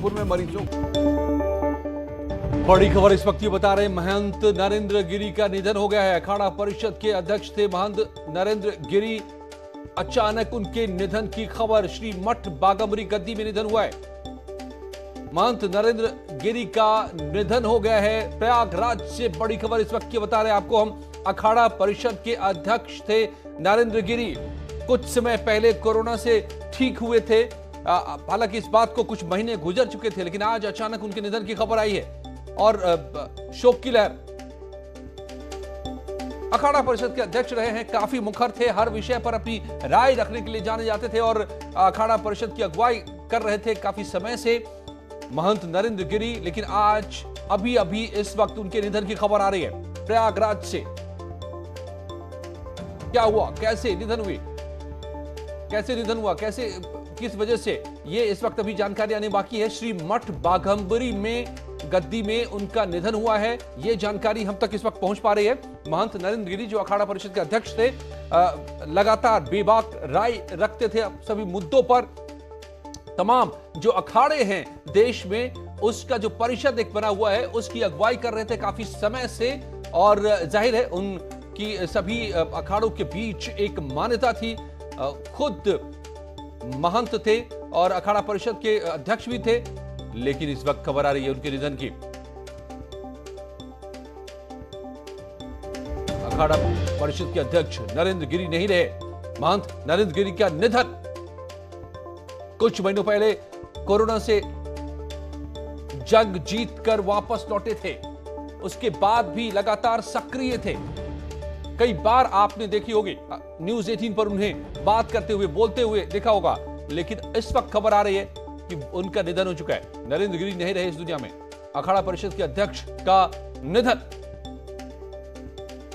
जौनपुर में मरीजों। बड़ी खबर इस वक्त ये बता रहे महंत नरेंद्र गिरी का निधन हो गया है। अखाड़ा परिषद के अध्यक्ष थे महंत नरेंद्र गिरी। अचानक उनके निधन की खबर। श्री मठ बागंबरी गद्दी में निधन हुआ है। महंत नरेंद्र गिरी का निधन हो गया है। प्रयागराज से बड़ी खबर इस वक्त ये बता रहे हैं आपको हम। अखाड़ा परिषद के अध्यक्ष थे नरेंद्र गिरी। कुछ समय पहले कोरोना से ठीक हुए थे। हालांकि इस बात को कुछ महीने गुजर चुके थे, लेकिन आज अचानक उनके निधन की खबर आई है और शोक की लहर। अखाड़ा परिषद के अध्यक्ष रहे हैं, काफी मुखर थे, हर विषय पर अपनी राय रखने के लिए जाने जाते थे और अखाड़ा परिषद की अगुवाई कर रहे थे काफी समय से महंत नरेंद्र गिरी। लेकिन आज अभी अभी इस वक्त उनके निधन की खबर आ रही है प्रयागराज से। क्या हुआ, कैसे निधन हुई, कैसे निधन हुआ, कैसे, किस वजह से, ये इस वक्त अभी जानकारी आने बाकी है। श्री मठ बाघंबरी में गद्दी में उनका निधन हुआ है, ये जानकारी हम तक इस वक्त पहुंच पा रही है। महंत नरेंद्र गिरी जो अखाड़ा परिषद के अध्यक्ष थे, लगातार बेबाक राय रखते थे सभी मुद्दों पर। तमाम जो अखाड़े हैं देश में, उसका जो परिषद एक बना हुआ है, उसकी अगुवाई कर रहे थे काफी समय से। और जाहिर है उनकी सभी अखाड़ों के बीच एक मान्यता थी। खुद महंत थे और अखाड़ा परिषद के अध्यक्ष भी थे। लेकिन इस वक्त खबर आ रही है उनके निधन की। अखाड़ा परिषद के अध्यक्ष नरेंद्र गिरी नहीं रहे। महंत नरेंद्र गिरी का निधन। कुछ महीनों पहले कोरोना से जंग जीतकर वापस लौटे थे, उसके बाद भी लगातार सक्रिय थे। कई बार आपने देखी होगी न्यूज 18 पर उन्हें बात करते हुए, बोलते हुए देखा होगा। लेकिन इस वक्त खबर आ रही है कि उनका निधन हो चुका है। नरेंद्र गिरी नहीं रहे इस दुनिया में। अखाड़ा परिषद के अध्यक्ष का निधन,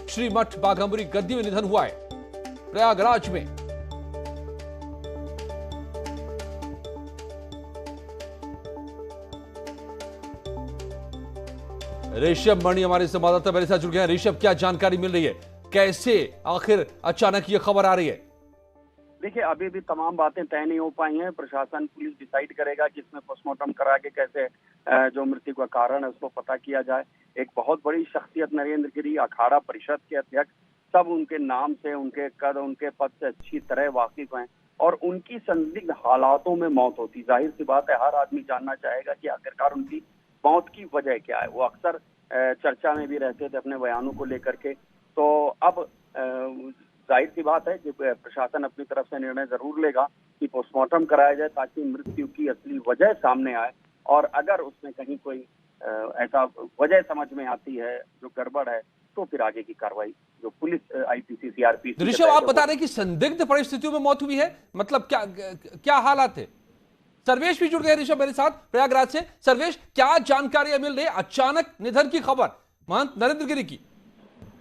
श्री मठ बाघंबरी गद्दी में निधन हुआ है प्रयागराज में। ऋषभ मणि हमारे संवाददाता मेरे साथ जुड़ गए हैं। ऋषभ, क्या जानकारी मिल रही है, कैसे आखिर अचानक ये खबर आ रही है? देखिए, अभी भी तमाम बातें तय नहीं हो पाई हैं। प्रशासन, पुलिस डिसाइड करेगा कि इसमें पोस्टमार्टम करा के कैसे जो मृत्यु का कारण है उसको पता किया जाए। एक बहुत बड़ी शख्सियत नरेंद्र गिरी, अखाड़ा परिषद के अध्यक्ष, सब उनके नाम से, उनके कद, उनके पद से अच्छी तरह वाकिफ हैं और उनकी संदिग्ध हालातों में मौत होती, जाहिर सी बात है हर आदमी जानना चाहेगा कि आखिरकार उनकी मौत की वजह क्या है। वो अक्सर चर्चा में भी रहते थे अपने बयानों को लेकर के। तो अब जाहिर सी बात है कि प्रशासन अपनी तरफ से निर्णय जरूर लेगा कि पोस्टमार्टम कराया जाए ताकि मृत्यु की असली वजह सामने आए। और अगर उसमें कहीं कोई ऐसा वजह समझ में आती है जो गड़बड़ है, तो फिर आगे की कार्रवाई जो पुलिस, आईपीसी, सीआरपीसी। ऋषभ, आप बता रहे हैं कि संदिग्ध परिस्थितियों में मौत हुई है, मतलब क्या क्या हालात है? सर्वेश भी जुड़ गए ऋषभ मेरे साथ प्रयागराज से। सर्वेश, क्या जानकारियां मिल रही है? अचानक निधन की खबर महंत नरेंद्र गिरी की।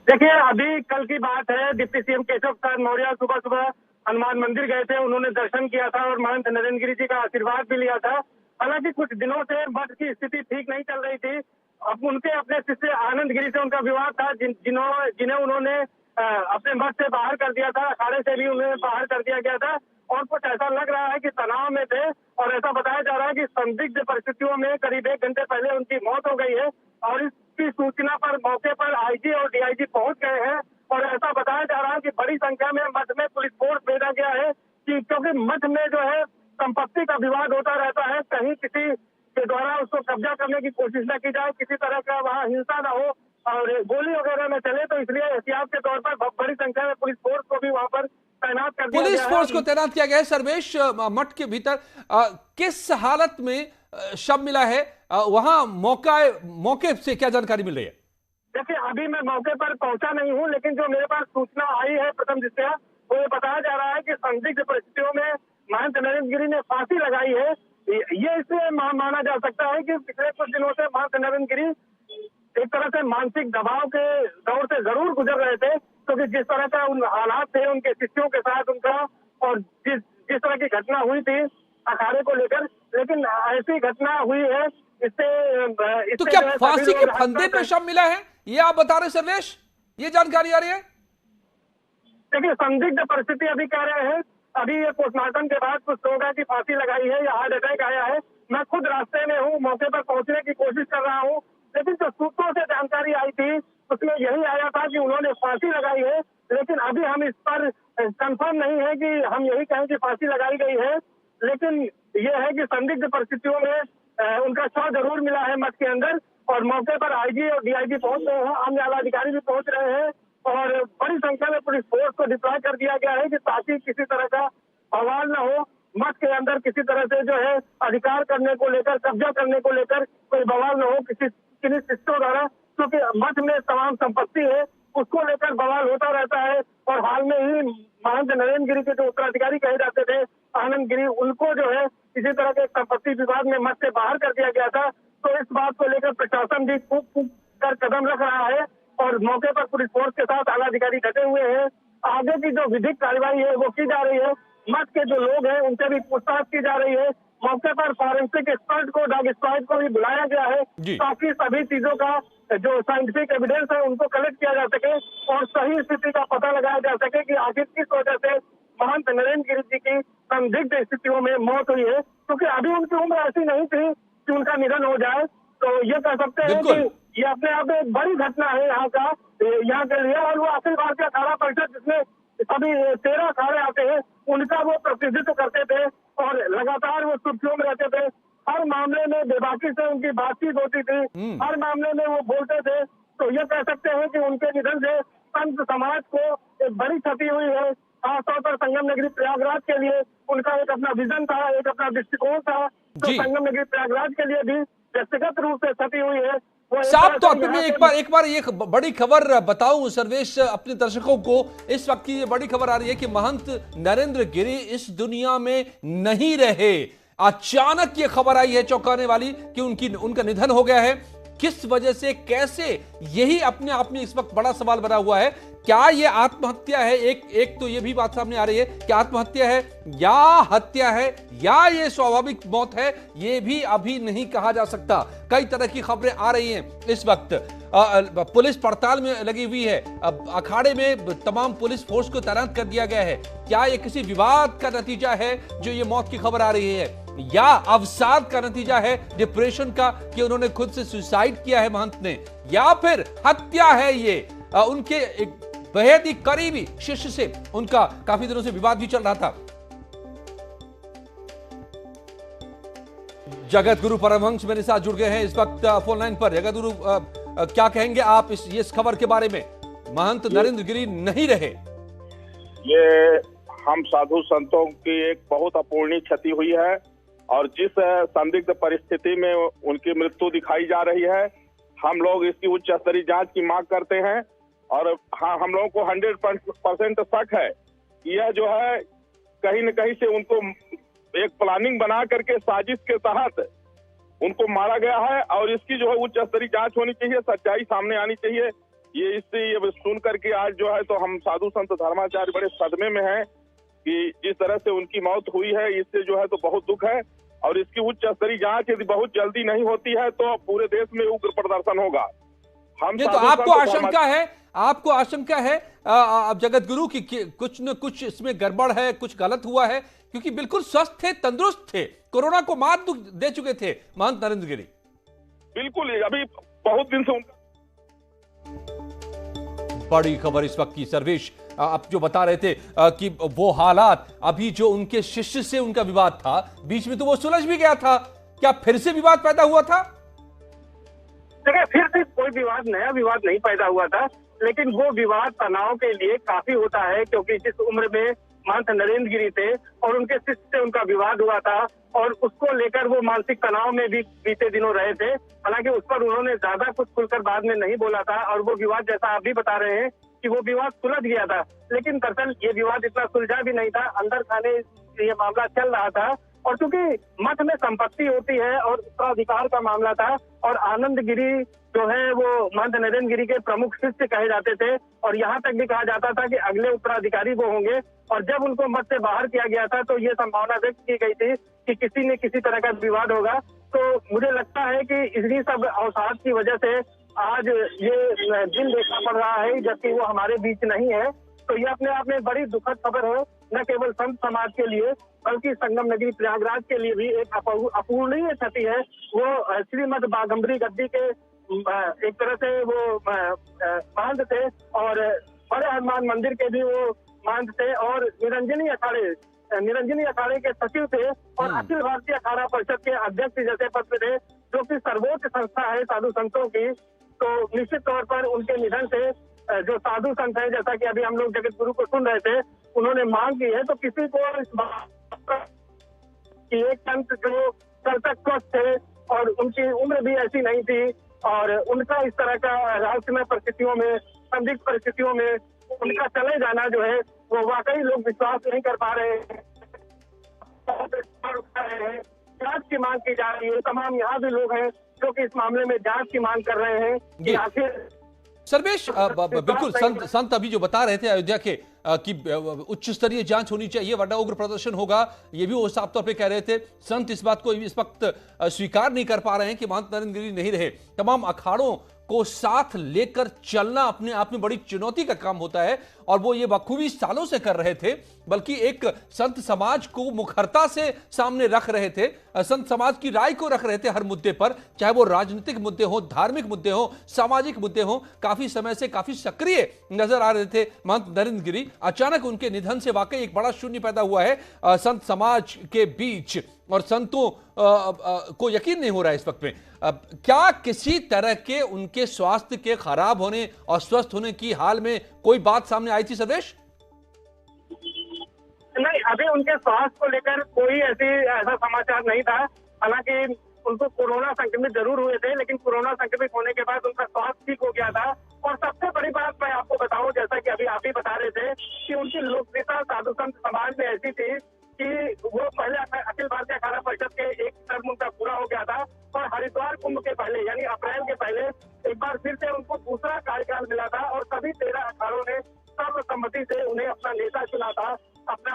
देखिए, अभी कल की बात है, डिप्टी सीएम केशव प्रसाद मौर्य सुबह सुबह हनुमान मंदिर गए थे। उन्होंने दर्शन किया था और महंत नरेंद्र गिरी जी का आशीर्वाद भी लिया था। हालांकि कुछ दिनों से मठ की स्थिति ठीक नहीं चल रही थी। अब उनके अपने शिष्य आनंद गिरी से उनका विवाद था, जिन्हें उन्होंने अपने मठ से बाहर कर दिया था। अखाड़े से भी उन्हें बाहर कर दिया गया था और कुछ ऐसा लग रहा है कि तनाव में थे। और ऐसा बताया जा रहा है कि संदिग्ध परिस्थितियों में करीब 1 घंटे पहले उनकी मौत हो गई है और इसकी सूचना पर मौके पर आईजी और डीआईजी पहुंच गए हैं। और ऐसा बताया जा रहा है कि बड़ी संख्या में मठ में पुलिस फोर्स भेजा गया है, कि क्योंकि मठ में जो है संपत्ति का विवाद होता रहता है, कहीं किसी के द्वारा उसको कब्जा करने की कोशिश न की जाए, किसी तरह का वहाँ हिंसा न हो और गोली वगैरह न चले। तो इसलिए एहतियात के तौर पर बड़ी संख्या में पुलिस फोर्स को भी वहाँ पर तैनात कर दिया गया है। पुलिस फोर्स को तैनात किया गया है। सर्वेश, मठ के भीतर किस हालत में शव मिला है, वहां मौके से क्या जानकारी मिल रही है? देखिए, अभी मैं मौके पर पहुंचा नहीं हूं, लेकिन जो मेरे पास सूचना आई है प्रथम दृष्टया, वो ये बताया जा रहा है कि संदिग्ध परिस्थितियों में महंत नरेंद्र गिरी ने फांसी लगाई है। ये इसलिए माना जा सकता है कि पिछले कुछ दिनों से महंत नरेंद्र गिरी एक तरह से मानसिक दबाव के दौर से जरूर गुजर रहे थे, क्योंकि जिस तरह का उन हालात थे उनके शिष्यों के साथ उनका, और जिस तरह की घटना हुई थी अखाड़े को लेकर, लेकिन ऐसी घटना हुई है इससे तो क्या फांसी के फंदे पे शव मिला है, ये आप बता रहे सर्वेश? ये जानकारी आ रही है? देखिए, संदिग्ध परिस्थिति अभी कह रहे हैं, अभी ये पोस्टमार्टम के बाद कुछ होगा कि फांसी लगाई है या हार्ट अटैक आया है, मैं खुद रास्ते में हूँ, मौके पर पहुंचने की कोशिश कर रहा हूँ, लेकिन जो सूत्रों से जानकारी आई थी उसमें यही आया था कि उन्होंने फांसी लगाई है। लेकिन अभी हम इस पर कंफर्म नहीं है कि हम यही कहें कि फांसी लगाई गई है, लेकिन यह है कि संदिग्ध परिस्थितियों में उनका शव जरूर मिला है मठ के अंदर, और मौके पर आईजी और डीआईजी पहुंच रहे हैं, अन्य आला अधिकारी भी पहुंच रहे हैं, और बड़ी संख्या में पुलिस फोर्स को डिप्लॉय कर दिया गया है कि ताकि किसी तरह का बवाल न हो, मठ के अंदर किसी तरह से जो है अधिकार करने को लेकर, कब्जा करने को लेकर कोई बवाल न हो किन्हीं शिष्टों द्वारा, क्योंकि मठ में तमाम संपत्ति है उसको लेकर बवाल होता रहता है। और हाल में ही महंत नरेंद्र गिरी के जो उत्तराधिकारी कहे जाते थे आनंद गिरी, उनको जो है किसी तरह के संपत्ति विवाद में मठ से बाहर कर दिया गया था। तो इस बात को लेकर प्रशासन भी खूब कर कदम रख रहा है और मौके पर पुलिस फोर्स के साथ आला अधिकारी डटे हुए हैं। आगे की जो विधिक कार्रवाई है वो की जा रही है, मठ के जो लोग हैं उनसे भी पूछताछ की जा रही है। मौके पर फॉरेंसिक एक्सपर्ट को, डॉग स्क्वाड को भी बुलाया गया है ताकि सभी चीजों का जो साइंटिफिक एविडेंस है उनको कलेक्ट किया जा सके और सही स्थिति का पता लगाया जा सके कि आखिर किस वजह से महंत नरेंद्र गिरी जी की संदिग्ध स्थितियों में मौत हुई है, क्योंकि अभी उनकी उम्र ऐसी नहीं थी कि उनका निधन हो जाए। तो ये कह सकते हैं कि ये अपने आप में एक बड़ी घटना है यहाँ के लिए। और वो अखिल भारतीय अखाड़ा परिषद जिसमें सभी 13 अखाड़े आते हैं उनका वो प्रतिनिधित्व करते थे और लगातार वो सुर्खियों में रहते थे। हर मामले में बेबाकी से उनकी बातचीत होती थी, हर मामले में वो बोलते थे। तो ये कह सकते हैं कि उनके निधन से संत समाज को एक बड़ी क्षति हुई है। खासतौर पर संगम नगरी प्रयागराज के लिए उनका एक अपना विजन था, एक अपना दृष्टिकोण था, तो संगम नगरी प्रयागराज के लिए भी व्यक्तिगत रूप से क्षति हुई है। साफ तौर पे मैं एक बार ये बड़ी खबर बताऊं सर्वेश अपने दर्शकों को। इस वक्त की ये बड़ी खबर आ रही है कि महंत नरेंद्र गिरी इस दुनिया में नहीं रहे। अचानक ये खबर आई है चौंकाने वाली कि उनका निधन हो गया है। किस वजह से, कैसे, यही अपने आप में इस वक्त बड़ा सवाल बना हुआ है। क्या ये आत्महत्या है? एक तो ये भी बात सामने आ रही है कि आत्महत्या है या हत्या है या ये स्वाभाविक मौत है, ये भी अभी नहीं कहा जा सकता। कई तरह की खबरें आ रही हैं इस वक्त। पुलिस पड़ताल में लगी हुई है, अखाड़े में तमाम पुलिस फोर्स को तैनात कर दिया गया है। क्या ये किसी विवाद का नतीजा है जो ये मौत की खबर आ रही है, या अवसाद का नतीजा है डिप्रेशन का कि उन्होंने खुद से सुसाइड किया है महंत ने, या फिर हत्या है ये उनके एक बेहद ही करीबी शिष्य से उनका काफी दिनों से विवाद भी चल रहा था। जगत गुरु परमहंस मेरे साथ जुड़ गए हैं इस वक्त फोन लाइन पर। जगत गुरु, क्या कहेंगे आप इस खबर के बारे में? महंत नरेंद्र गिरी नहीं रहे, ये हम साधु संतों की एक बहुत अपूर्णीय क्षति हुई है और जिस संदिग्ध परिस्थिति में उनकी मृत्यु दिखाई जा रही है, हम लोग इसकी उच्च स्तरीय जांच की मांग करते हैं। और हाँ, हम लोगों को 100% शक है कि यह जो है कहीं न कहीं से उनको एक प्लानिंग बना करके साजिश के तहत उनको मारा गया है और इसकी जो है उच्च स्तरीय जांच होनी चाहिए, सच्चाई सामने आनी चाहिए। ये सुन करके आज जो है तो हम साधु संत धर्माचार्य बड़े सदमे में हैं कि जिस तरह से उनकी मौत हुई है, इससे जो है तो बहुत दुख है और इसकी उच्च स्तरीय जांच यदि बहुत जल्दी नहीं होती है तो पूरे देश में उग्र प्रदर्शन होगा। हम ये तो आपको आशंका है अब जगत गुरु की कुछ न कुछ इसमें गड़बड़ है, कुछ गलत हुआ है, क्योंकि बिल्कुल स्वस्थ थे, तंदुरुस्त थे, कोरोना को मात दे चुके थे महंत नरेंद्र गिरी। बिल्कुल, अभी बहुत दिन से उनका बड़ी खबर इस वक्त की सर्वेश, आप जो बता रहे थे कि वो हालात, अभी जो उनके शिष्य से उनका विवाद था, बीच में तो वो सुलझ भी गया था, क्या फिर से विवाद पैदा हुआ था? देखिए, फिर से कोई विवाद, नया विवाद नहीं पैदा हुआ था, लेकिन वो विवाद तनाव के लिए काफी होता है, क्योंकि जिस उम्र में महंत नरेंद्र गिरी थे और उनके शिष्य से उनका विवाद हुआ था और उसको लेकर वो मानसिक तनाव में भी बीते दिनों रहे थे। हालांकि उस पर उन्होंने ज्यादा कुछ खुलकर बाद में नहीं बोला था और वो विवाद, जैसा आप भी बता रहे हैं कि वो विवाद सुलझ गया था, लेकिन दरअसल ये विवाद इतना सुलझा भी नहीं था, अंदर खाने ये मामला चल रहा था। और चूंकि मठ में संपत्ति होती है और उत्तराधिकार का मामला था और आनंद गिरी जो है वो महंत नरेंद्र गिरी के प्रमुख शिष्य कहे जाते थे और यहाँ तक भी कहा जाता था कि अगले उत्तराधिकारी वो होंगे। और जब उनको मठ से बाहर किया गया था तो ये संभावना व्यक्त की गई थी कि किसी न किसी तरह का विवाद होगा। तो मुझे लगता है कि इन्हीं सब अवसाद की वजह से आज ये दिन देखना पड़ रहा है, जबकि वो हमारे बीच नहीं है। तो ये अपने आप में बड़ी दुखद खबर है न केवल संत समाज के लिए बल्कि संगम नगरी प्रयागराज के लिए भी एक अपूरणीय क्षति है। वो श्रीमद बाघम्बरी गद्दी के एक तरह से वो महंत थे और बड़े हनुमान मंदिर के भी वो महंत थे और निरंजनी अखाड़े के सचिव थे और अखिल भारतीय अखाड़ा परिषद के अध्यक्ष जैसे पद पे थे, जो कि सर्वोच्च संस्था है साधु संतों की। तो निश्चित तौर पर उनके निधन से जो साधु संत है, जैसा कि अभी हम लोग जगत गुरु को सुन रहे थे, उन्होंने मांग की है। तो किसी को इस बात कि एक संत जो कल तक स्वस्थ थे और उनकी उम्र भी ऐसी नहीं थी और उनका इस तरह का रहस्यमय परिस्थितियों में, संदिग्ध परिस्थितियों में उनका चले जाना जो है वो वाकई लोग विश्वास नहीं कर पा रहे हैं। जांच की मांग की जा रही है। तमाम यहाँ भी लोग हैं जो कि इस मामले में जांच की मांग कर रहे हैं कि आखिर सर्वेश, बिल्कुल संत अभी जो बता रहे थे अयोध्या के कि उच्च स्तरीय जांच होनी चाहिए वरना उग्र प्रदर्शन होगा, ये भी वो साफ तौर पे कह रहे थे। संत इस बात को इस वक्त स्वीकार नहीं कर पा रहे हैं कि महंत नरेंद्र गिरी नहीं रहे। तमाम अखाड़ों को साथ लेकर चलना अपने आप में बड़ी चुनौती का काम होता है और वो ये बखूबी सालों से कर रहे थे, बल्कि एक संत समाज को मुखरता से सामने रख रहे थे, संत समाज की राय को रख रहे थे हर मुद्दे पर, चाहे वो राजनीतिक मुद्दे हो, धार्मिक मुद्दे हो, सामाजिक मुद्दे हो। काफी समय से काफी सक्रिय नजर आ रहे थे महंत नरेंद्र गिरी। अचानक उनके निधन से वाकई एक बड़ा शून्य पैदा हुआ है संत समाज के बीच और संतों को यकीन नहीं हो रहा है इस वक्त में। क्या किसी तरह के उनके स्वास्थ्य के खराब होने और स्वस्थ होने की हाल में कोई बात सामने आई थी सर्वेश? नहीं, अभी उनके स्वास्थ्य को लेकर कोई ऐसा समाचार नहीं था। हालांकि उनको कोरोना संक्रमित जरूर हुए थे, लेकिन कोरोना संक्रमित होने के बाद उनका स्वास्थ्य ठीक हो गया था। और सबसे बड़ी बात मैं आपको बताऊं, जैसा कि अभी आप ही बता रहे थे कि उनकी लोकप्रियता साधु संत समाज में ऐसी थी कि वो पहले अखिल भारतीय अखाड़ा परिषद के एक टर्म उनका पूरा हो गया था और हरिद्वार कुंभ के पहले यानी अप्रैल के पहले एक बार फिर से उनको दूसरा कार्यकाल मिला था और सभी 13 अखाड़ों ने सर्वसम्मति से उन्हें अपना नेता चुना था, अपना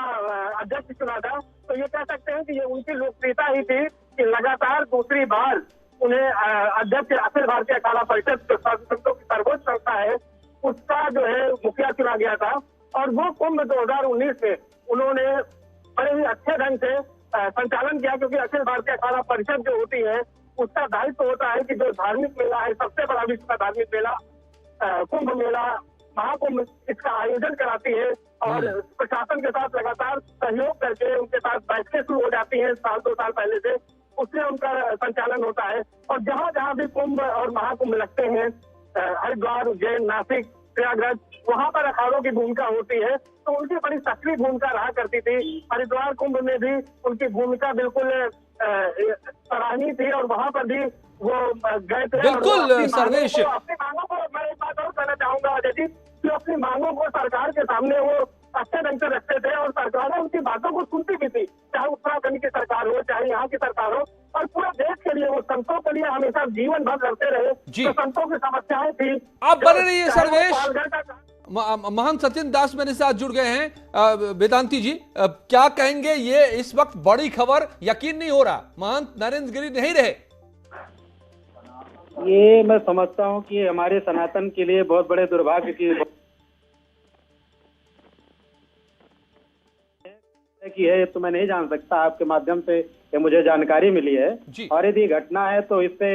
अध्यक्ष चुना था। तो ये कह सकते हैं कि ये उनकी लोकप्रियता ही थी कि लगातार दूसरी बार उन्हें अध्यक्ष अखिल भारतीय अखाड़ा परिषद जो साधु संतों की सर्वोच्च संस्था है उसका जो है मुखिया चुना गया था। और वो कुंभ 2019 में उन्होंने बड़े ही अच्छे ढंग से संचालन किया, क्योंकि अखिल भारतीय अखाड़ा परिषद जो होती है उसका दायित्व होता है कि जो धार्मिक मेला है, सबसे बड़ा विश्व का धार्मिक मेला कुंभ मेला, महाकुंभ, इसका आयोजन कराती है और प्रशासन के साथ लगातार सहयोग करके उनके साथ बैठकें शुरू हो जाती हैं साल 2 साल पहले से, उससे उनका संचालन होता है। और जहाँ जहाँ भी कुंभ और महाकुंभ लगते हैं, हरिद्वार, उज्जैन, नासिक, प्रयागराज, वहाँ पर अखाड़ों की भूमिका होती है। तो उनकी बड़ी सक्रिय भूमिका रहा करती थी। हरिद्वार कुंभ में भी उनकी भूमिका बिल्कुल सराहनीय थी और वहाँ पर भी वो गए थे। बिल्कुल सर्वेश, अपनी मांगों को मैं एक बात और कहना चाहूंगा अजय जी, कि अपनी मांगों को सरकार के सामने वो अच्छे ढंग से रखते थे और सरकार उनकी बातों को सुनती भी थी, चाहे उत्तराखंड की सरकार हो, चाहे यहाँ की सरकार हो, और पूरे देश के लिए वो संतों के लिए हमेशा जीवन भर लड़ते रहे। तो संतों की समस्याएं थी। आप बने रहिए सर्वेश। महंत सचिन दास मेरे साथ जुड़ गए हैं। वेदांती जी, क्या कहेंगे? ये इस वक्त बड़ी खबर, यकीन नहीं हो रहा महंत नरेंद्र गिरी नहीं रहे। ये मैं समझता हूँ कि हमारे सनातन के लिए बहुत बड़े दुर्भाग्य की है, तो मैं नहीं जान सकता। आपके माध्यम से ये मुझे जानकारी मिली है और यदि घटना है तो इस पे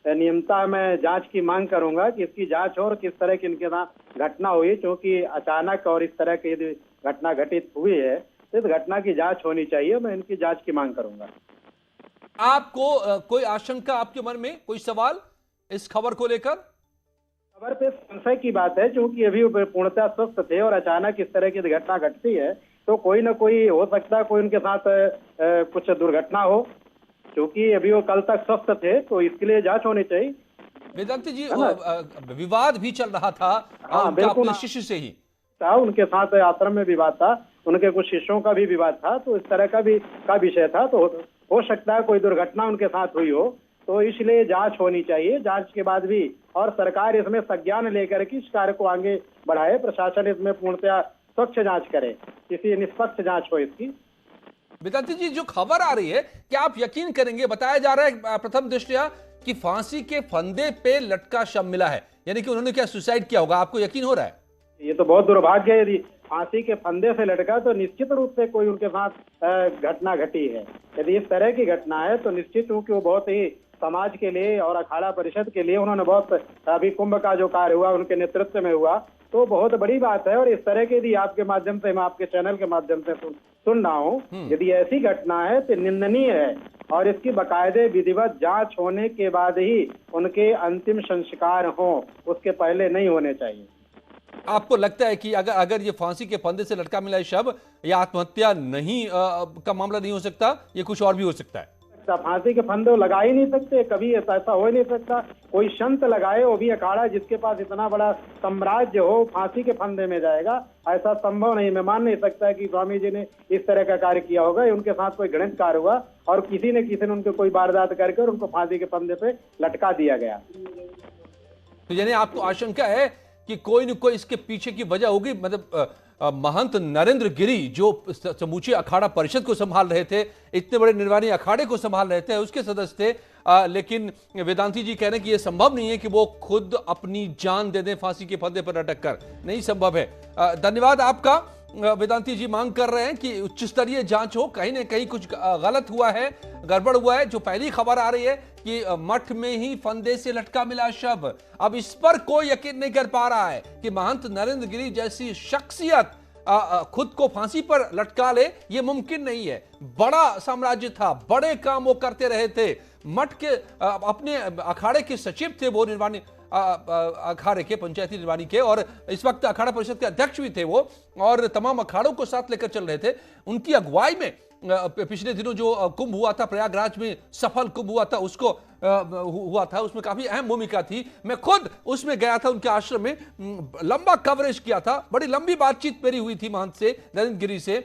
नियमता मैं जांच की मांग करूंगा कि इसकी जांच हो और किस तरह की इनके साथ घटना हुई, क्योंकि अचानक और इस तरह की यदि घटना घटित हुई है तो इस घटना की जांच होनी चाहिए। मैं इनकी जांच की मांग करूंगा। आपको कोई आशंका, आपके मन में कोई सवाल इस खबर को लेकर? खबर पे संशय की बात है, क्योंकि अभी पूर्णतः स्वस्थ थे और अचानक इस तरह की घटना घटती है तो कोई ना कोई हो सकता है, कोई उनके साथ कुछ दुर्घटना हो, क्योंकि अभी वो कल तक स्वस्थ थे, तो इसके लिए जांच होनी चाहिए। वेदांती जी, विवाद भी चल रहा था अपने शिष्य से ही, उनके साथ आश्रम में विवाद था, उनके कुछ शिष्यों का भी विवाद था, तो इस तरह का विषय था। तो हो सकता है कोई दुर्घटना उनके साथ हुई हो, तो इसलिए जांच होनी चाहिए। जांच के बाद भी और सरकार इसमें संज्ञान लेकर के इस कार्य को आगे बढ़ाए, प्रशासन इसमें पूर्णतः स्वच्छ जांच करे, किसी निष्पक्ष जांच हो इसकी। वेदांती जी, जो खबर आ रही है, क्या आप यकीन करेंगे, बताया जा रहा है प्रथम दृष्टया कि फांसी के फंदे पे लटका शव मिला है, यानी कि उन्होंने क्या सुसाइड किया होगा? आपको यकीन हो रहा है? ये तो बहुत दुर्भाग्य है। यदि फांसी के फंदे से लटका तो निश्चित रूप से कोई उनके साथ घटना घटी है। यदि इस तरह की घटना है तो निश्चित रूप कि वो बहुत ही समाज के लिए और अखाड़ा परिषद के लिए उन्होंने बहुत, अभी कुंभ का जो कार्य हुआ उनके नेतृत्व में हुआ तो बहुत बड़ी बात है। और इस तरह के यदि आपके माध्यम से, मैं आपके चैनल के माध्यम से सुन रहा हूँ, यदि ऐसी घटना है तो निंदनीय है और इसकी बाकायदे विधिवत जांच होने के बाद ही उनके अंतिम संस्कार हों, उसके पहले नहीं होने चाहिए। आपको लगता है कि अगर ये फांसी के फंदे से लटका मिला है शव, या आत्महत्या नहीं का मामला नहीं हो सकता, ये कुछ और भी हो सकता है? फांसी के फंदे लगा ही नहीं सकते, कभी ऐसा हो ही नहीं सकता। कोई संत लगाए, वो भी अखाड़ा जिसके पास इतना बड़ा साम्राज्य हो, फांसी के फंदे में जाएगा, ऐसा संभव नहीं। मैं मान नहीं सकता कि स्वामी जी ने इस तरह का कार्य किया होगा। उनके साथ कोई घृणित कार्य हुआ और किसी ने उनको कोई वारदात करके और उनको फांसी के फंदे पे लटका दिया गया। तो यानी आपको आशंका है कि कोई न कोई इसके पीछे की वजह होगी? मतलब महंत नरेंद्र गिरी जो समूचे अखाड़ा परिषद को संभाल रहे थे, इतने बड़े निर्वाणी अखाड़े को संभाल रहे थे, उसके सदस्य थे, लेकिन वेदांती जी कह रहे हैं कि यह संभव नहीं है कि वो खुद अपनी जान दे दें फांसी के फंदे पर लटक कर। नहीं संभव है। धन्यवाद आपका। वेदांती जी मांग कर रहे हैं कि उच्च स्तरीय जांच हो, कहीं ना कहीं कुछ गलत हुआ है, गड़बड़ हुआ है। जो पहली खबर आ रही है कि मठ में ही फंदे से लटका मिला शव, अब इस पर कोई यकीन नहीं कर पा रहा है कि महंत नरेंद्र गिरी जैसी शख्सियत खुद को फांसी पर लटका ले, यह मुमकिन नहीं है। बड़ा साम्राज्य था, बड़े काम वो करते रहे थे, मठ के अपने अखाड़े के सचिव थे वो, निर्वाणी अखाड़े के, पंचायती निर्वाणी के, और इस वक्त अखाड़ा परिषद के अध्यक्ष भी थे वो, और तमाम अखाड़ों को साथ लेकर चल रहे थे। उनकी अगुवाई में पिछले दिनों जो कुंभ हुआ था प्रयागराज में, सफल कुंभ हुआ था, उसको हुआ था, उसमें काफी अहम भूमिका थी। मैं खुद उसमें गया था, उनके आश्रम में लंबा कवरेज किया था, बड़ी लंबी बातचीत मेरी हुई थी महंत से, नरेंद्र गिरी से।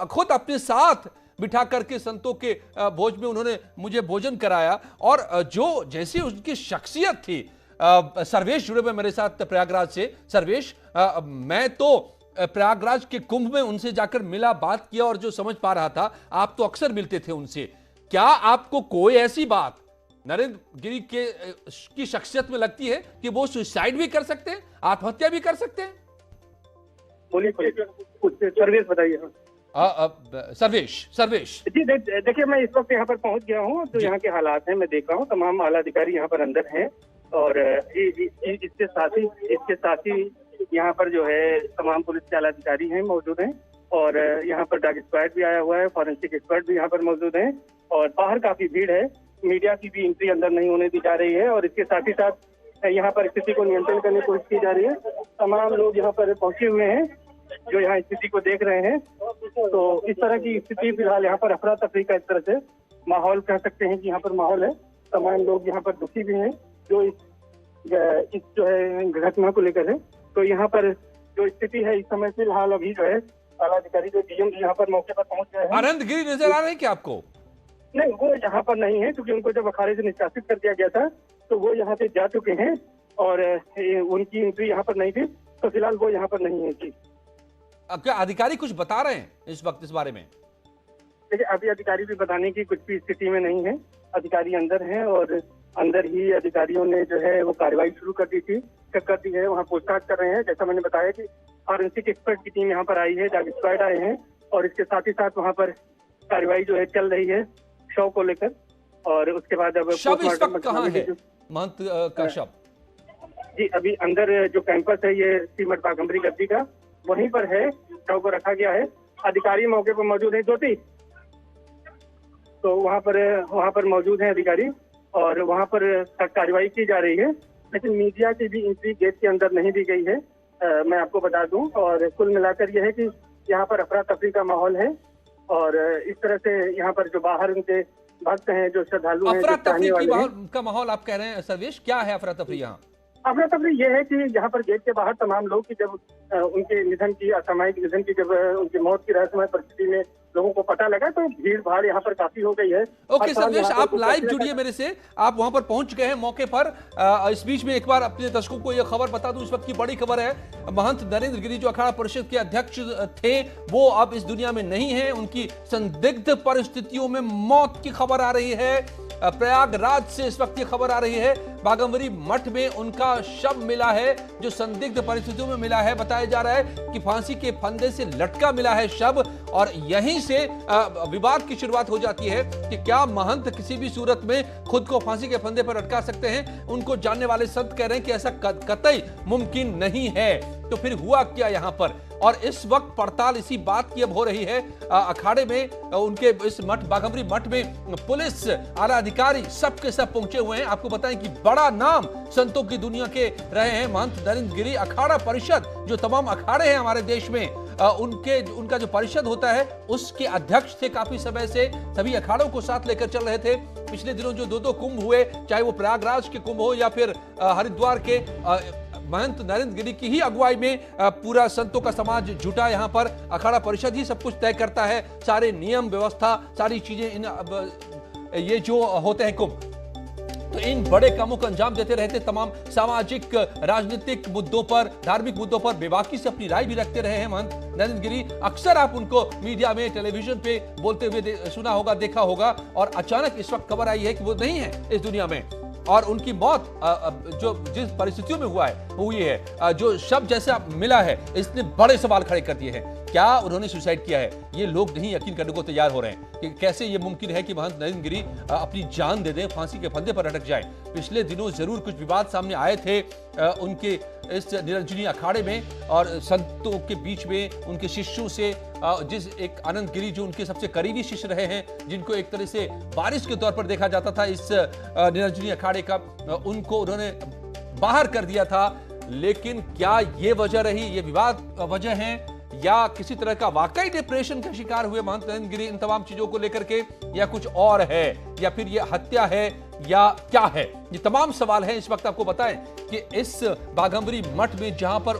खुद अपने साथ बिठा करके संतों के भोज में उन्होंने मुझे भोजन कराया, और जो जैसी उनकी शख्सियत थी। सर्वेश जुड़े हुए मेरे साथ प्रयागराज से। सर्वेश, मैं तो प्रयागराज के कुंभ में उनसे जाकर मिला, बात किया, और जो समझ पा रहा था, आप तो अक्सर मिलते थे उनसे, क्या आपको कोई ऐसी बात नरेंद्र गिरी की शख्सियत में लगती है कि वो सुसाइड भी कर सकते हैं, आत्महत्या भी कर सकते हैं? बोलिए, सर्वेश बताइए। सर्वेश जी, देखिए, मैं इस वक्त यहाँ पर पहुंच गया हूँ, तो यहाँ के हालात हैं, मैं देख रहा हूँ, तमाम आला अधिकारी यहाँ पर अंदर हैं, और इसके साथ ही यहाँ पर जो है तमाम पुलिस के आला अधिकारी हैं, मौजूद हैं, और यहाँ पर डॉग स्क्वाड भी आया हुआ है, फॉरेंसिक एक्सपर्ट भी यहाँ पर मौजूद हैं, और बाहर काफी भीड़ है, मीडिया की भी एंट्री अंदर नहीं होने दी जा रही है, और इसके साथ ही साथ यहाँ पर स्थिति को नियंत्रण करने की कोशिश की जा रही है। तमाम लोग यहाँ पर पहुंचे हुए हैं जो यहाँ स्थिति को देख रहे हैं। तो इस तरह की स्थिति फिलहाल यहाँ पर अफरा तफरी का एक तरह से माहौल कह सकते हैं कि यहाँ पर माहौल है। तमाम लोग यहाँ पर दुखी भी हैं जो इस जो है घटना को लेकर है। तो यहाँ पर जो स्थिति है इस समय फिलहाल अभी जो है आला अधिकारी जो डीएम यहाँ पर मौके पर पहुंच गए हैं। आनंद गिरी नजर आ रहे हैं क्या आपको? नहीं, वो यहाँ पर नहीं है, क्योंकि उनको जब अखाड़े से निष्कासित कर दिया गया था तो वो यहाँ से जा चुके हैं, और उनकी एंट्री यहाँ पर नहीं थी, तो फिलहाल वो यहाँ पर नहीं है। जी, क्या अधिकारी कुछ बता रहे हैं इस वक्त इस बारे में? देखिए, अभी अधिकारी भी बताने की कुछ भी स्थिति में नहीं है। अधिकारी अंदर हैं, और अंदर ही अधिकारियों ने जो है वो कार्रवाई शुरू कर दी है, वहाँ पूछताछ कर रहे हैं। जैसा मैंने बताया कि फॉरेंसिक एक्सपर्ट की टीम यहाँ पर आई है, डॉग स्क्वाड आए हैं, और इसके साथ ही साथ वहाँ पर कार्रवाई जो है चल रही है शव को लेकर। और उसके बाद अब शव इस वक्त कहाँ है, महंत का शव? जी, अभी अंदर जो कैंपस है ये श्रीमठ बाघम्बरी गद्दी का, वहीं पर है, शव को रखा गया है। अधिकारी मौके पर मौजूद है, ज्योति, तो वहाँ पर मौजूद है अधिकारी, और वहाँ पर कार्रवाई की जा रही है। लेकिन मीडिया की भी एंट्री गेट के अंदर नहीं दी गई है, मैं आपको बता दूं। और कुल मिलाकर यह है कि यहाँ पर अफरा तफरी का माहौल है, और इस तरह से यहाँ पर जो बाहर उनके भक्त हैं, जो श्रद्धालु हैं, अफरा तफरी का माहौल आप कह रहे हैं सर्वेश, क्या है अफरा तफरी यहाँ? अफरा तफरी ये है कि यहाँ पर गेट के बाहर तमाम लोग की जब उनके निधन की, असामयिक निधन की, जब उनकी मौत की रहस्यमय परिस्थिति में लोगों को पता लगा, तो भीड़ भाड़ यहाँ पर काफी हो गई है। ओके सर्वेश, आप लाइव जुड़िए मेरे से, आप वहां पर पहुंच गए हैं मौके पर। इस बीच में एक बार अपने दर्शकों को यह खबर बता दूं, इस वक्त की बड़ी खबर है, महंत नरेंद्र गिरी जो अखाड़ा परिषद के अध्यक्ष थे वो अब इस दुनिया में नहीं है। उनकी संदिग्ध परिस्थितियों में मौत की खबर आ रही है। प्रयागराज से इस वक्त ये खबर आ रही है। बाघंबरी मठ में उनका शव मिला है, जो संदिग्ध परिस्थितियों में मिला है। बताया जा रहा है कि फांसी के फंदे से लटका मिला है शव, और यहीं से विवाद की शुरुआत हो जाती है कि क्या महंत किसी भी सूरत में खुद को फांसी के फंदे पर लटका सकते हैं। उनको जानने वाले संत कह रहे हैं कि ऐसा कतई मुमकिन नहीं है। तो फिर हुआ क्या यहां पर? और इस वक्त पड़ताल इसी बात की अब हो रही है। अखाड़े में उनके इस मठ, बाघंबरी मठ में पुलिस, आला अधिकारी सबके सब पहुंचे हुए हैं। आपको बताएं कि बड़ा नाम संतों की दुनिया के रहे हैं महंत नरेंद्र गिरी। अखाड़ा परिषद, जो तमाम अखाड़े हैं हमारे देश में, उनका जो परिषद होता है उसके अध्यक्ष थे काफी समय से। सभी अखाड़ों को साथ लेकर चल रहे थे। पिछले दिनों जो दो कुंभ हुए, चाहे वो प्रयागराज के कुंभ हो या फिर हरिद्वार के, महंत नरेंद्र गिरी की ही अगुवाई में पूरा संतों का समाज जुटा यहां पर। अखाड़ा परिषद ही सब कुछ तय करता है, सारे नियम व्यवस्था, सारी चीजें, ये जो होते हैं कुंभ, तो इन बड़े कामों को अंजाम देते रहते। तमाम सामाजिक, राजनीतिक मुद्दों पर, धार्मिक मुद्दों पर बेबाकी से अपनी राय भी रखते रहे हैं महंत नरेंद्र गिरी। अक्सर आप उनको मीडिया में, टेलीविजन पे बोलते हुए सुना होगा, देखा होगा। और अचानक इस वक्त खबर आई है कि वो नहीं है इस दुनिया में, और उनकी मौत जो जिस परिस्थितियों में हुई है, जो शव जैसा मिला है, इसने बड़े सवाल खड़े कर दिए हैं। क्या उन्होंने सुसाइड किया है? ये लोग नहीं यकीन करने को तैयार हो रहे हैं कि कैसे ये मुमकिन है कि महंत नरेंद्र गिरी अपनी जान दे दें, फांसी के फंदे पर अटक जाए। पिछले दिनों जरूर कुछ विवाद सामने आए थे उनके इस निरंजनी अखाड़े में और संतों के बीच में, उनके शिष्यों से। जिस एक आनंद गिरी जो उनके सबसे करीबी शिष्य रहे हैं, जिनको एक तरह से वारिस के तौर पर देखा जाता था इस निरंजनी अखाड़े का, उनको उन्होंने बाहर कर दिया था। लेकिन क्या ये वजह रही, ये विवाद वजह है, या किसी तरह का वाकई डिप्रेशन का शिकार हुए महंत नरेंद्र गिरी इन तमाम चीजों को लेकर के, या कुछ और है, या फिर ये हत्या है, या क्या है? ये तमाम सवाल हैं। इस वक्त आपको बताएं कि इस बाघंबरी मठ में जहां पर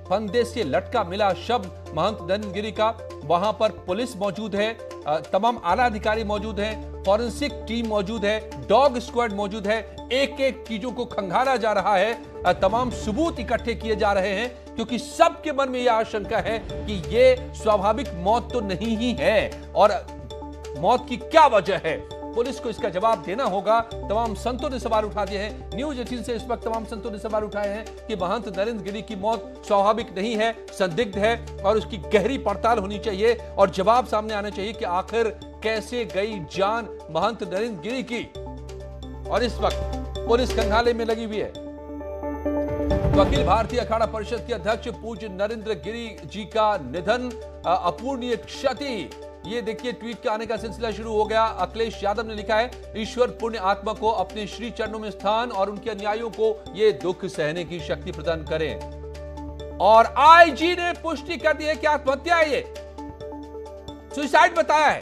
फंदे से लटका मिला शव महंत नरेंद्र गिरी का, वहां पर पुलिस मौजूद है, तमाम आला अधिकारी मौजूद हैं, फॉरेंसिक टीम मौजूद है, डॉग स्क्वाड मौजूद है। एक एक चीजों को खंगाला जा रहा है, तमाम सबूत इकट्ठे किए जा रहे हैं, क्योंकि सबके मन में यह आशंका है कि ये स्वाभाविक मौत तो नहीं ही है, और मौत की क्या वजह है? पुलिस को इसका जवाब देना होगा। तमाम संतों ने सवाल उठा दिए हैं। न्यूज़ 18 से इस वक्त तमाम संतों ने सवाल उठाए हैं कि महंत नरेंद्र गिरी की मौत स्वाभाविक नहीं है, संदिग्ध है, और उसकी गहरी पड़ताल होनी चाहिए और जवाब सामने आना चाहिए कि आखिर कैसे गई जान महंत नरेंद्र गिरी की। और इस वक्त पुलिस खंगाले में लगी हुई है। तो अखिल भारतीय अखाड़ा परिषद के अध्यक्ष पूज्य नरेंद्र गिरी जी का निधन, अपूरणीय क्षति। ये देखिए, ट्वीट के आने का सिलसिला शुरू हो गया। अखिलेश यादव ने लिखा है, ईश्वर पुण्य आत्मा को अपने श्री चरणों में स्थान और उनके अनुयायियों को ये दुख सहने की शक्ति प्रदान करें। और आईजी ने पुष्टि कर दी है कि आत्महत्या है, ये सुसाइड बताया है।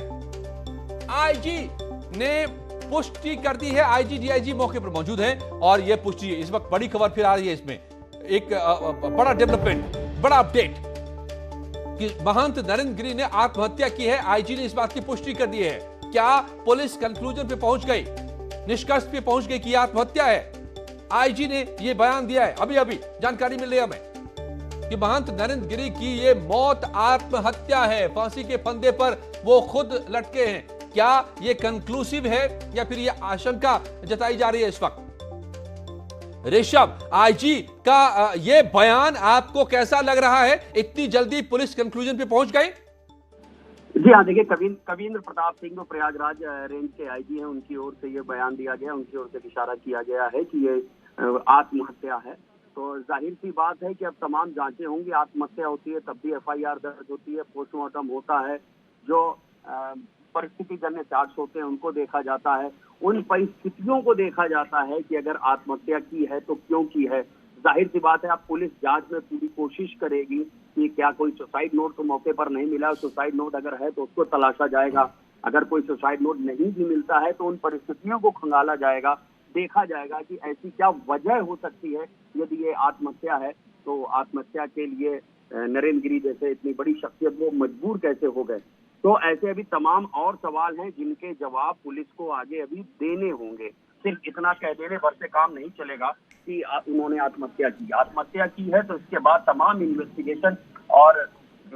आईजी ने पुष्टि कर दी है। आईजी डीआईजी मौके पर मौजूद है और यह पुष्टि, इस वक्त बड़ी खबर फिर आ रही है, इसमें एक बड़ा डेवलपमेंट, बड़ा अपडेट कि महंत नरेंद्र गिरी ने आत्महत्या की है। आईजी ने इस बात की पुष्टि कर दी है। क्या पुलिस कंक्लूजन पे पहुंच गई, निष्कर्ष पे पहुंच गई कि आत्महत्या है? आईजी ने यह बयान दिया है, अभी अभी जानकारी मिल रही है हमें कि महंत नरेंद्र गिरी की ये मौत आत्महत्या है, फांसी के फंदे पर वो खुद लटके हैं। क्या ये कंक्लूसिव है या फिर ये आशंका जताई जा रही है इस वक्त? ऋषभ, आईजी का ये बयान आपको कैसा लग रहा है? इतनी जल्दी पुलिस कंक्लूजन पे पहुंच गई? जी हाँ, देखिए, कविंद्र प्रताप सिंह जो प्रयागराज रेंज के आईजी हैं, उनकी ओर से ये बयान दिया गया, उनकी ओर से इशारा किया गया है कि ये आत्महत्या है। तो जाहिर सी बात है कि अब तमाम जांचें होंगी। आत्महत्या होती है तब भी एफआईआर दर्ज होती है, पोस्टमार्टम होता है, जो परिस्थितिजन्य चार्ज होते हैं उनको देखा जाता है, उन परिस्थितियों को देखा जाता है कि अगर आत्महत्या की है तो क्यों की है। जाहिर सी बात है, अब पुलिस जांच में पूरी कोशिश करेगी कि क्या कोई सुसाइड नोट तो मौके पर नहीं मिला, सुसाइड नोट अगर है तो उसको तलाशा जाएगा। अगर कोई सुसाइड नोट नहीं भी मिलता है तो उन परिस्थितियों को खंगाला जाएगा, देखा जाएगा कि ऐसी क्या वजह हो सकती है। यदि ये आत्महत्या है तो आत्महत्या के लिए नरेंद्र गिरी जैसे इतनी बड़ी शख्सियत वो मजबूर कैसे हो गए। तो ऐसे अभी तमाम और सवाल हैं जिनके जवाब पुलिस को आगे अभी देने होंगे। सिर्फ इतना कह देने भर से काम नहीं चलेगा कि उन्होंने आत्महत्या की है तो इसके बाद तमाम इन्वेस्टिगेशन और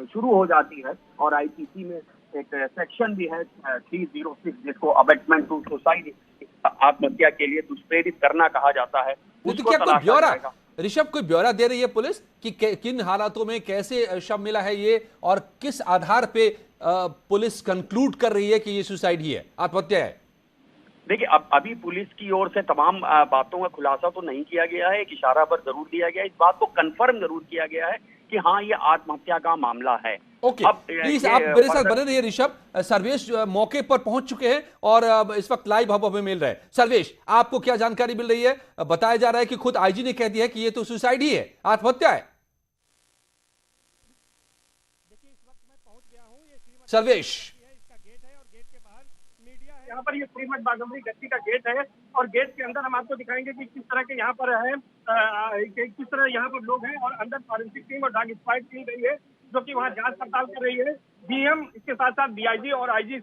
शुरू हो जाती है और आईपीसी में एक सेक्शन भी है 306 जिसको अबेटमेंट टू सुसाइड, आत्महत्या के लिए दुष्प्रेरित करना कहा जाता है, नहीं तो उसको क्या कोई तलाशा ब्यौरा, जाएगा। ऋषभ, कोई ब्यौरा दे रही है पुलिस कि किन हालातों में कैसे शव मिला है ये, और किस आधार पे पुलिस कंक्लूड कर रही है कि ये सुसाइड ही है, आत्महत्या है? देखिए, अब अभी पुलिस की ओर से तमाम बातों का खुलासा तो नहीं किया गया है, एक इशारा पर जरूर दिया गया है, इस बात को कंफर्म जरूर किया गया है कि हाँ, ये आत्महत्या का मामला है। ओके, अब प्लीज ये आप मेरे साथ फर्दर- बने रहिए ऋषभ। सर्वेश मौके पर पहुंच चुके हैं और इस वक्त लाइव हमें मिल रहा है। सर्वेश, आपको क्या जानकारी मिल रही है? बताया जा रहा है कि खुद आईजी ने कह दिया है कि ये तो सुसाइड ही है, आत्महत्या है। सर्वेश, यहाँ पर ये श्रीमठ बाघम्बरी गद्दी का गेट है और गेट के अंदर हम आपको दिखाएंगे कि किस तरह के यहाँ पर है, किस तरह यहाँ पर लोग हैं और अंदर फॉरेंसिक टीम और डॉग स्क्वाड टीम गई है जो कि वहाँ जांच पड़ताल कर रही है। डीएम, इसके साथ साथ डीआईजी और आईजी